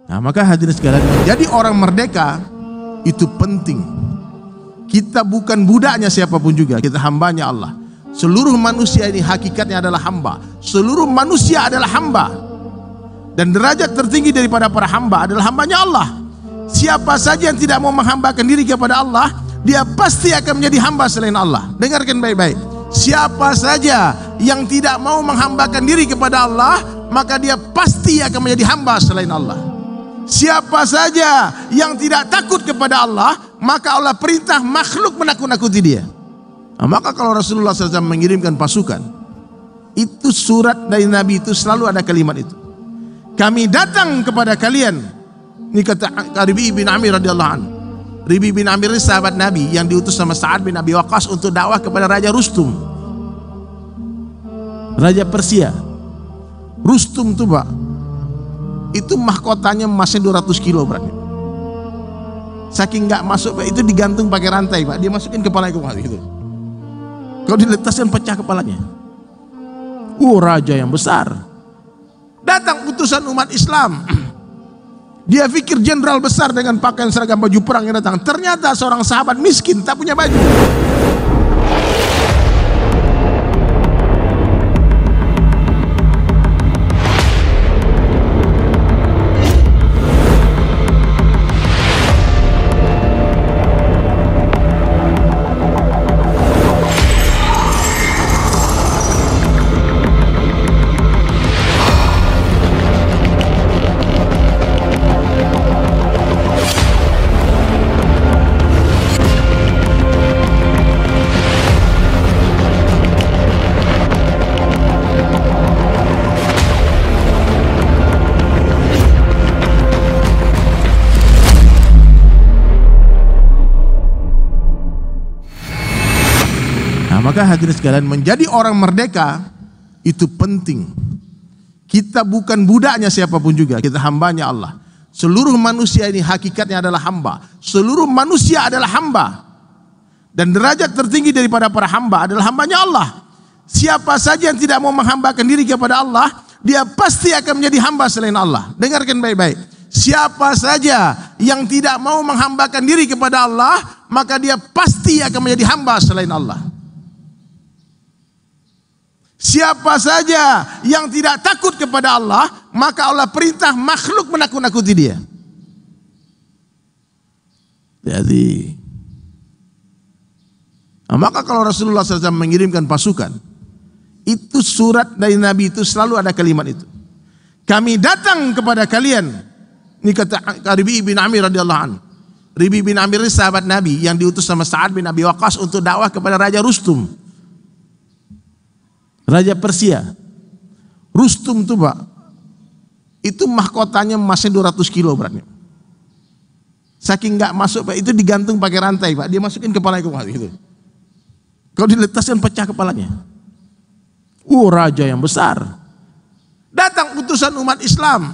Nah, maka hadirin sekalian, menjadi orang merdeka itu penting. Kita bukan budaknya siapapun juga, kita hambanya Allah. Seluruh manusia ini hakikatnya adalah hamba. Seluruh manusia adalah hamba. Dan derajat tertinggi daripada para hamba adalah hambanya Allah. Siapa saja yang tidak mau menghambakan diri kepada Allah, dia pasti akan menjadi hamba selain Allah. Dengarkan baik-baik. Siapa saja yang tidak mau menghambakan diri kepada Allah, maka dia pasti akan menjadi hamba selain Allah. Siapa saja yang tidak takut kepada Allah, maka Allah perintah makhluk menakut-nakuti dia. Nah, maka kalau Rasulullah SAW mengirimkan pasukan, itu surat dari Nabi itu selalu ada kalimat itu. Kami datang kepada kalian. Ini kata Ribi bin Amir radhiyallahu anhu. Ribi bin Amir ini sahabat Nabi yang diutus sama Sa'ad bin Abi Waqqas untuk dakwah kepada Raja Rustum, Raja Persia. Rustum tuh Pak, itu mahkotanya emasnya 200 kilo beratnya. Saking nggak masuk Pak, itu digantung pakai rantai Pak. Dia masukin kepalanya ke bawah gitu. Kalau diletaskan pecah kepalanya. Raja yang besar. Datang utusan umat Islam. Dia pikir jenderal besar dengan pakaian seragam baju perang yang datang. Ternyata seorang sahabat miskin tak punya baju. Maka hadirin sekalian, menjadi orang merdeka itu penting. Kita bukan budaknya siapapun juga, kita hambanya Allah. Seluruh manusia ini hakikatnya adalah hamba. Seluruh manusia adalah hamba. Dan derajat tertinggi daripada para hamba adalah hambanya Allah. Siapa saja yang tidak mau menghambakan diri kepada Allah, dia pasti akan menjadi hamba selain Allah. Dengarkan baik-baik. Siapa saja yang tidak mau menghambakan diri kepada Allah, maka dia pasti akan menjadi hamba selain Allah. Siapa saja yang tidak takut kepada Allah, maka Allah perintah makhluk menakut-nakuti dia. Jadi, maka kalau Rasulullah SAW mengirimkan pasukan, itu surat dari Nabi itu selalu ada kalimat itu. Kami datang kepada kalian. Ini kata Ribi bin Amir radhiyallahu anhu. Ribi bin Amir ini sahabat Nabi yang diutus sama Sa'ad bin Abi Waqqas untuk dakwah kepada Raja Rustum, Raja Persia. Rustum tuh Pak, itu mahkotanya emasnya 200 kilo beratnya. Saking nggak masuk Pak, itu digantung pakai rantai Pak. Dia masukin kepalanya ke bawah gitu. Kalau diletaskan pecah kepalanya. Raja yang besar. Datang utusan umat Islam.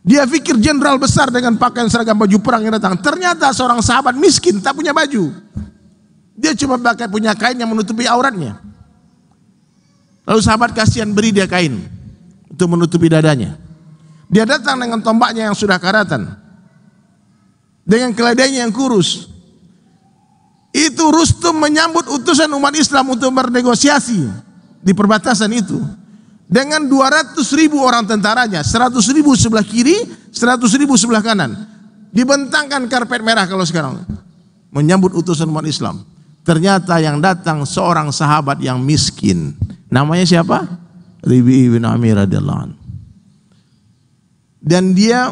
Dia pikir jenderal besar dengan pakaian seragam baju perang yang datang. Ternyata seorang sahabat miskin tak punya baju. Dia cuma pakai punya kain yang menutupi auratnya. Lalu sahabat kasihan beri dia kain untuk menutupi dadanya. Dia datang dengan tombaknya yang sudah karatan, dengan keledainya yang kurus. Itu Rustum menyambut utusan umat Islam untuk bernegosiasi di perbatasan itu dengan 200.000 orang tentaranya, 100.000 sebelah kiri, 100.000 sebelah kanan. Dibentangkan karpet merah kalau sekarang menyambut utusan umat Islam. Ternyata yang datang seorang sahabat yang miskin. Namanya siapa? Ribi bin Amir radhiyallahu anhu. Dan dia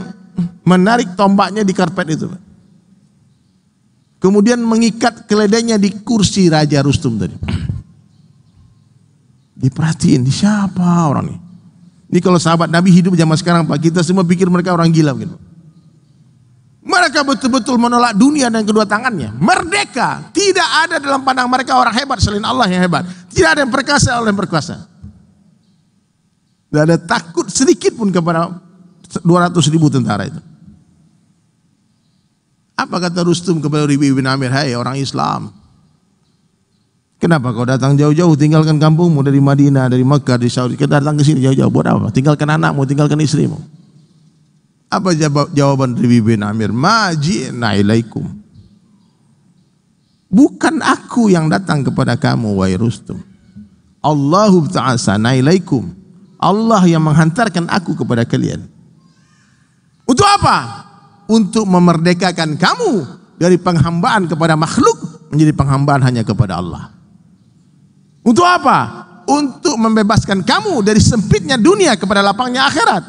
menarik tombaknya di karpet itu. Kemudian mengikat keledainya di kursi Raja Rustum tadi. Diperhatiin, siapa orang ini? Ini kalau sahabat Nabi hidup zaman sekarang Pak, kita semua pikir mereka orang gila gitu. Mereka betul-betul menolak dunia dengan kedua tangannya. Merdeka. Tidak ada dalam pandang mereka orang hebat selain Allah yang hebat. Tidak ada yang perkasa, Allah yang perkasa. Tidak ada takut sedikit pun kepada 200.000 tentara itu. Apa kata Rustum kepada Ribi bin Amir? Hai orang Islam, kenapa kau datang jauh-jauh, tinggalkan kampungmu dari Madinah, dari Mekah, dari Saudi, kita datang ke sini jauh-jauh buat apa? Tinggalkan anakmu, tinggalkan istrimu. Apa jawaban Rabi bin Amir? Ma ji'na ilaikum. Bukan aku yang datang kepada kamu, wahai Rustum. Allahu ta'ala ilaikum. Allah yang menghantarkan aku kepada kalian. Untuk apa? Untuk memerdekakan kamu dari penghambaan kepada makhluk menjadi penghambaan hanya kepada Allah. Untuk apa? Untuk membebaskan kamu dari sempitnya dunia kepada lapangnya akhirat.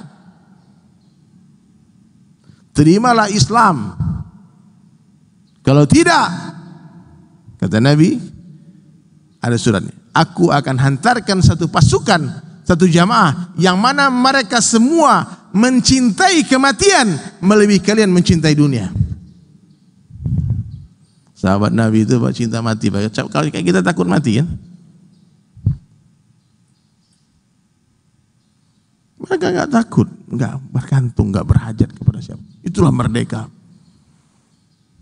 Terimalah Islam. Kalau tidak, kata Nabi, ada suratnya, aku akan hantarkan satu pasukan, satu jamaah yang mana mereka semua mencintai kematian melebihi kalian mencintai dunia. Sahabat Nabi itu Pak, cinta mati Pak. Kalau kayak kita takut mati kan? Mereka nggak takut, nggak bergantung, nggak berhajat kepada siapa. Itulah merdeka.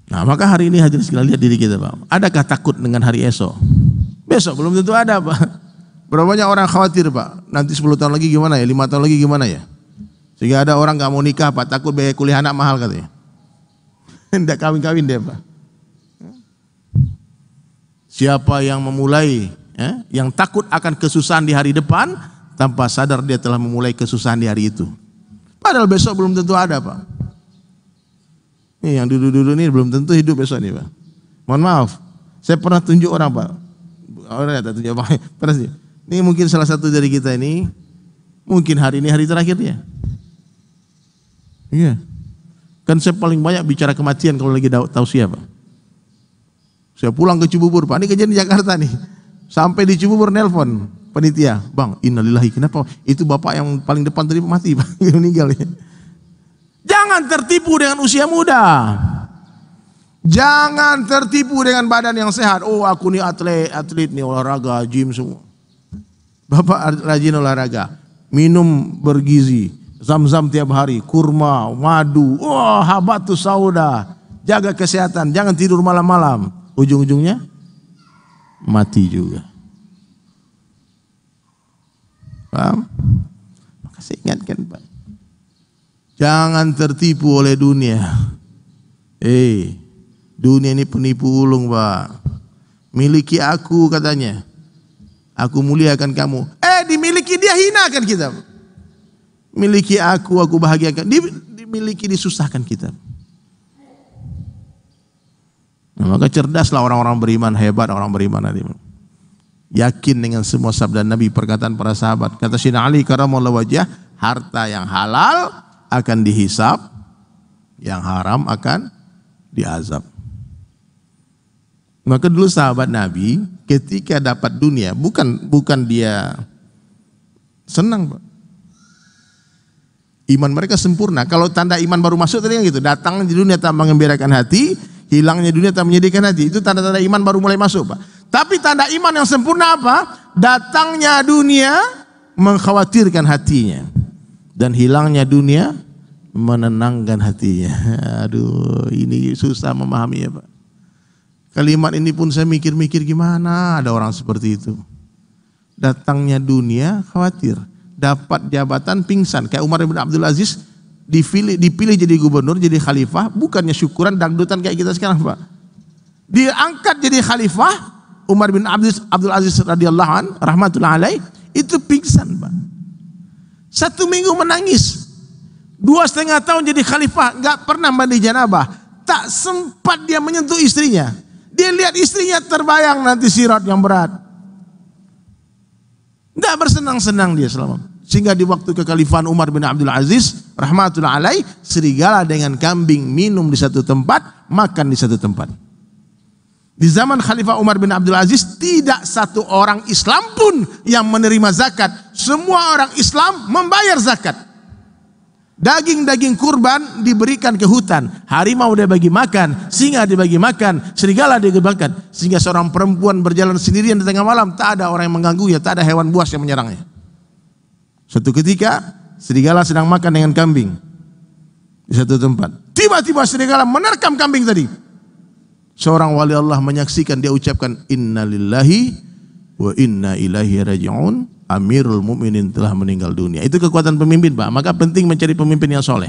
Nah, maka hari ini hadirin sekalian, lihat diri kita Pak. Adakah takut dengan hari esok? Besok belum tentu ada Pak. Berapa banyak orang khawatir Pak, nanti 10 tahun lagi gimana ya, 5 tahun lagi gimana ya. Sehingga ada orang nggak mau nikah Pak, takut biaya kuliah anak mahal katanya. Tidak kawin-kawin dia Pak. Siapa yang memulai, yang takut akan kesusahan di hari depan, tanpa sadar dia telah memulai kesusahan di hari itu. Padahal besok belum tentu ada Pak. Ini yang duduk-duduk ini belum tentu hidup besok nih Pak. Mohon maaf, saya pernah tunjuk orang Pak. Orang tak tunjuk Pak. Pernah sih. Ini mungkin salah satu dari kita ini, mungkin hari ini hari terakhirnya. Iya. Kan saya paling banyak bicara kematian kalau lagi tausiah Pak. Saya pulang ke Cibubur Pak, ini kejadian di Jakarta nih. Sampai di Cibubur nelpon panitia, Bang, innalillahi, kenapa? Itu bapak yang paling depan tadi mati Pak, meninggal ya. Jangan tertipu dengan usia muda. Jangan tertipu dengan badan yang sehat. Oh, aku nih atlet nih, olahraga, gym semua. Bapak rajin olahraga, minum bergizi, zam-zam tiap hari, kurma, madu, wah, habatus sauda, jaga kesehatan, jangan tidur malam-malam. Ujung-ujungnya mati juga. Paham? Maka saya ingatkan Pak, jangan tertipu oleh dunia. Dunia ini penipu ulung Pak. Miliki aku katanya, aku muliakan kamu. Dimiliki dia hinakan kita. Miliki aku bahagiakan. Dimiliki disusahkan kita. Nah, maka cerdaslah orang-orang beriman, hebat orang beriman tadi. Yakin dengan semua sabda Nabi, perkataan para sahabat. Kata Syedina Ali karamallahu wajhah, harta yang halal akan dihisab, yang haram akan diazab. Maka dulu sahabat Nabi ketika dapat dunia, bukan dia senang Pak. Iman mereka sempurna. Kalau tanda iman baru masuk tadi kan gitu, datang di dunia tak mengembirakan hati, hilangnya dunia tak menyedihkan hati. Itu tanda-tanda iman baru mulai masuk Pak. Tapi tanda iman yang sempurna apa? Datangnya dunia mengkhawatirkan hatinya, dan hilangnya dunia menenangkan hatinya. Aduh, ini susah memahami ya Pak. Kalimat ini pun saya mikir-mikir, gimana ada orang seperti itu. Datangnya dunia khawatir, dapat jabatan pingsan. Kayak Umar bin Abdul Aziz dipilih jadi gubernur, jadi khalifah, bukannya syukuran dangdutan kayak kita sekarang Pak. Diangkat jadi khalifah, Umar bin Abdul Aziz radhiyallahu an, rahmatullah alaih, itu pingsan Pak. 1 minggu menangis. 2,5 tahun jadi khalifah, nggak pernah mandi janabah. Tak sempat dia menyentuh istrinya. Dia lihat istrinya terbayang nanti sirat yang berat. Nggak bersenang-senang dia selama. Sehingga di waktu kekhalifahan Umar bin Abdul Aziz rahmatullah alaih, serigala dengan kambing minum di satu tempat, makan di satu tempat. Di zaman Khalifah Umar bin Abdul Aziz, tidak satu orang Islam pun yang menerima zakat. Semua orang Islam membayar zakat. Daging-daging kurban diberikan ke hutan, harimau dia bagi makan, singa dibagi makan, serigala dia makan. Sehingga seorang perempuan berjalan sendirian di tengah malam, tak ada orang yang mengganggunya, tak ada hewan buas yang menyerangnya. Suatu ketika serigala sedang makan dengan kambing di satu tempat. Tiba-tiba serigala menerkam kambing tadi. Seorang wali Allah menyaksikan, dia ucapkan innalillahi wa inna ilaihi raji'un. Amirul Mukminin telah meninggal dunia. Itu kekuatan pemimpin Pak. Maka penting mencari pemimpin yang soleh.